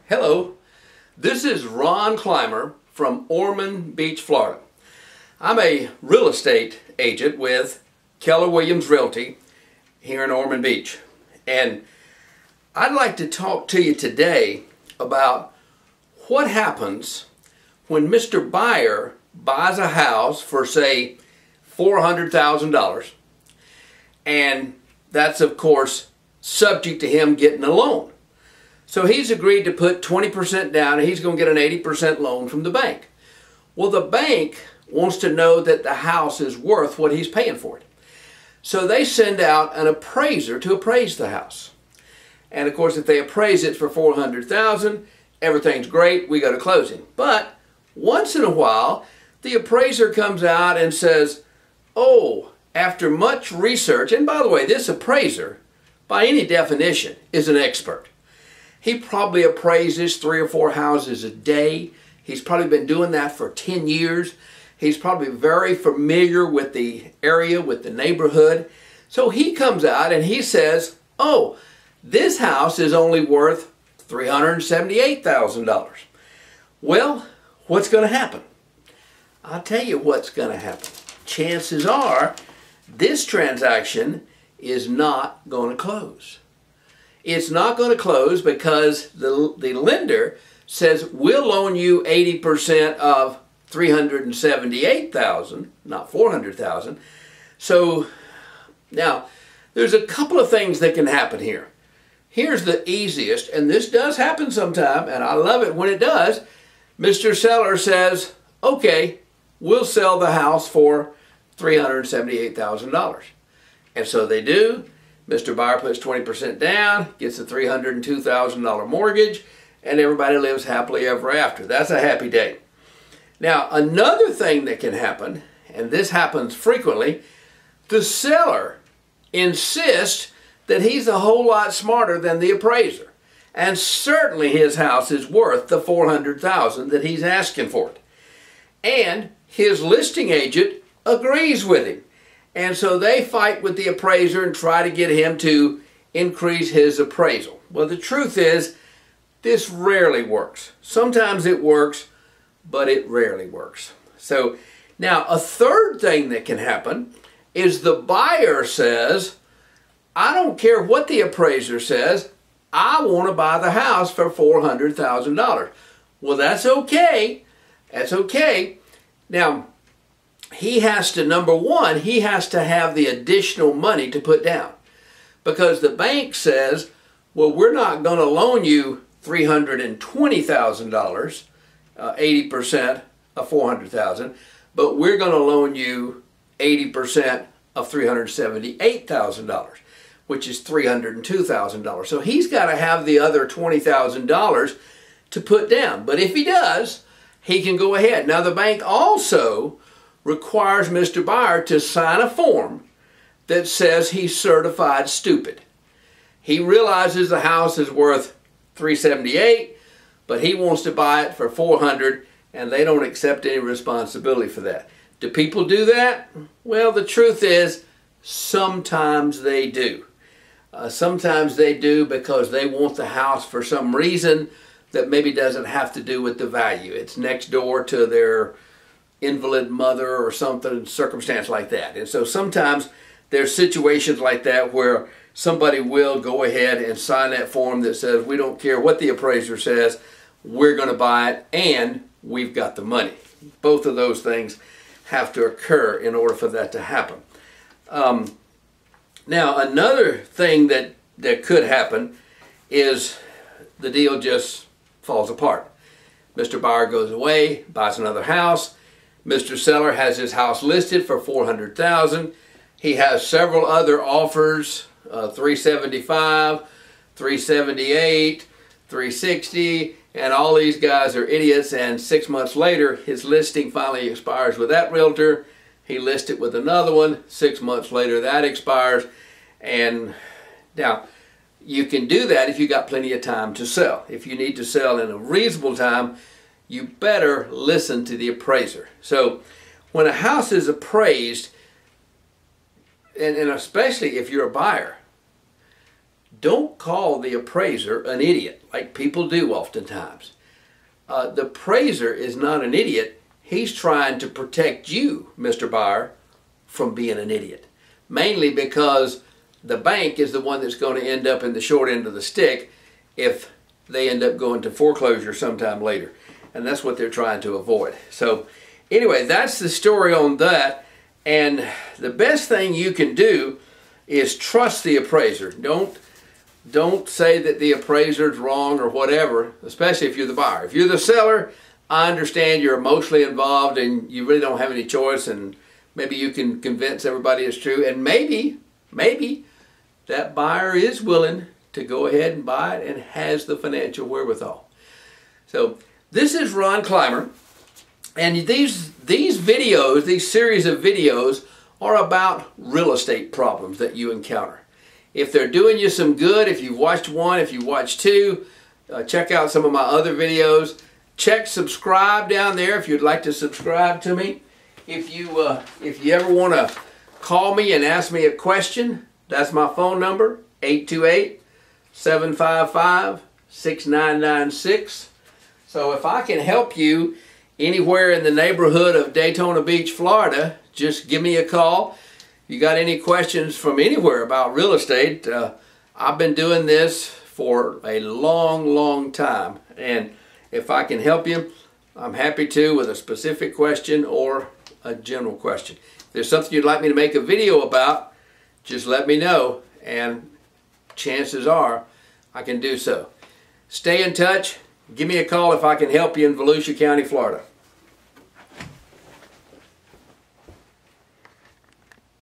Hello, this is Ron Climer from Ormond Beach, Florida. I'm a real estate agent with Keller Williams Realty here in Ormond Beach. And I'd like to talk to you today about what happens when Mr. Buyer buys a house for, say, $400,000. And that's, of course, subject to him getting a loan. So he's agreed to put 20% down and he's going to get an 80% loan from the bank. Well, the bank wants to know that the house is worth what he's paying for it. So they send out an appraiser to appraise the house. And of course, if they appraise it for $400,000, everything's great, we go to closing. But once in a while, the appraiser comes out and says, oh, after much research, and by the way, this appraiser, by any definition, is an expert. He probably appraises 3 or 4 houses a day. He's probably been doing that for 10 years. He's probably very familiar with the area, with the neighborhood. So he comes out and he says, oh, this house is only worth $378,000. Well, what's going to happen? I'll tell you what's going to happen. Chances are this transaction is not going to close. It's not going to close because the lender says we'll loan you 80% of $378,000, not $400,000. So now there's a couple of things that can happen here. Here's the easiest, and this does happen sometime, and I love it when it does. Mr. Seller says, okay, we'll sell the house for $378,000. And so they do. Mr. Buyer puts 20% down, gets a $302,000 mortgage, and everybody lives happily ever after. That's a happy day. Now, another thing that can happen, and this happens frequently, the seller insists that he's a whole lot smarter than the appraiser. And certainly his house is worth the $400,000 that he's asking for it. And his listing agent agrees with him. And so they fight with the appraiser and try to get him to increase his appraisal. Well, the truth is, this rarely works. Sometimes it works, but it rarely works. So now a third thing that can happen is the buyer says, I don't care what the appraiser says, I want to buy the house for $400,000. Well, that's okay. That's okay. Now, he has to, number one, he has to have the additional money to put down. Because the bank says, well, we're not going to loan you $320,000, 80% of $400,000, but we're going to loan you 80% of $378,000, which is $302,000. So he's got to have the other $20,000 to put down. But if he does, he can go ahead. Now the bank also requires Mr. Buyer to sign a form that says he's certified stupid. He realizes the house is worth $378, but he wants to buy it for $400, and they don't accept any responsibility for that. Do people do that? Well, the truth is, sometimes they do. Sometimes they do because they want the house for some reason that maybe doesn't have to do with the value. It's next door to their invalid mother or something, circumstance like that. And so sometimes there's situations like that where somebody will go ahead and sign that form that says we don't care what the appraiser says, we're going to buy it and we've got the money. Both of those things have to occur in order for that to happen. Now another thing that could happen is the deal just falls apart. Mr. Buyer goes away, buys another house. Mr. Seller has his house listed for $400,000. He has several other offers, $375,000, $378,000, $360,000, and all these guys are idiots. And 6 months later, his listing finally expires with that realtor. He lists it with another one. 6 months later, that expires. And now, you can do that if you got plenty of time to sell. If you need to sell in a reasonable time, you better listen to the appraiser. So when a house is appraised, and especially if you're a buyer, don't call the appraiser an idiot, like people do oftentimes. The appraiser is not an idiot. He's trying to protect you, Mr. Buyer, from being an idiot. Mainly because the bank is the one that's going to end up in the short end of the stick if they end up going to foreclosure sometime later. And that's what they're trying to avoid. So anyway, that's the story on that. And the best thing you can do is trust the appraiser. Don't say that the appraiser is wrong or whatever, especially if you're the buyer. If you're the seller, I understand you're emotionally involved and you really don't have any choice, and maybe you can convince everybody it's true, and maybe that buyer is willing to go ahead and buy it and has the financial wherewithal. So this is Ron Climer, and these videos, these series of videos are about real estate problems that you encounter. If they're doing you some good, if you've watched one, if you've watched two, check out some of my other videos. Check subscribe down there if you'd like to subscribe to me. If you ever want to call me and ask me a question, that's my phone number, 828-755-6996. So if I can help you anywhere in the neighborhood of Daytona Beach, Florida, just give me a call. If you got any questions from anywhere about real estate, I've been doing this for a long time, and if I can help you, I'm happy to, with a specific question or a general question. If there's something you'd like me to make a video about, just let me know, and chances are I can do so. Stay in touch. Give me a call if I can help you in Volusia County, Florida.